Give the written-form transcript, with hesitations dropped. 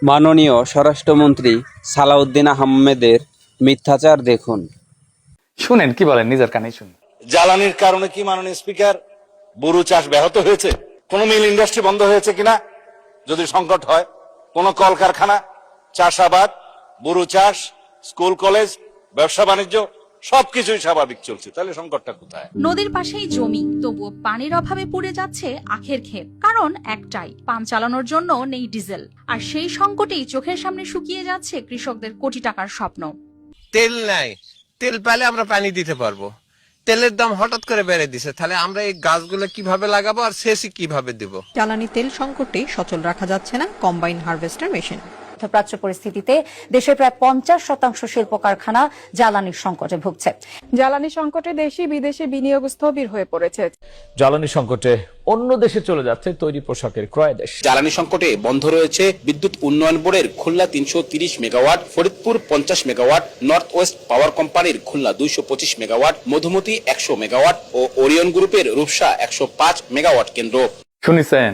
মাননীয় স্বরাষ্ট্রমন্ত্রী সালাউদ্দিন আহমেদের মিথ্যাচার দেখুন। শুনেন কি বলেন, নিজের কানেই শুনুন। জ্বালানির কারণে কি মাননীয় স্পিকার বুরু চাষ ব্যাহত হয়েছে? কোন মিল ইন্ডাস্ট্রি বন্ধ হয়েছে কিনা যদি সংকট হয়? কোন কলকারখানা, চাষাবাদ, বুরু চাষ, স্কুল কলেজ, ব্যবসা বাণিজ্য সবকিছুই স্বাভাবিক চলছে, তাহলে সংকটটা কোথায়? নদীর পাশেই জমি, তবুও পানির অভাবে পুড়ে যাচ্ছে আখের ক্ষেত। কারণ একটাই, পাম্প চালানোর জন্য নেই ডিজেল। আর সেই সংকটেই চোখের সামনে শুকিয়ে যাচ্ছে কৃষকদের কোটি টাকার স্বপ্ন। তেল নাই, তেল পেলে আমরা পানি দিতে পারবো। তেলের দাম হঠাৎ করে বেড়ে দিছে, তাহলে আমরা এই গাছগুলো কিভাবে লাগাবো আর সেচই কিভাবে দিব? জ্বালানি তেল সংকটে সচল রাখা যাচ্ছে না কম্বাইন হারভেস্টার মেশিন। মধ্যপ্রাচ্য পরিস্থিতিতে দেশের প্রায় 50% শিল্প কারখানা জ্বালানির সংকটে ভুগছে। জ্বালানি সংকটে দেশি বিদেশি বিনিয়োগ স্থবির হয়ে পড়েছে। জ্বালানি সংকটে অন্য দেশে চলে যাচ্ছে তৈরি পোশাকের ক্রয় দেশ। জ্বালানি সংকটে বন্ধ রয়েছে বিদ্যুৎ উন্নয়ন বোর্ডের Khulna 330 megawatt, Faridpur 50 megawatt, north West পাওয়ার কোম্পানির খুলনা 225 মেগাওয়াট, মধুমতি 100 মেগাওয়াট ও ওরিয়ন গ্রুপের রূপসা 105 মেগাওয়াট কেন্দ্র। শুনেছেন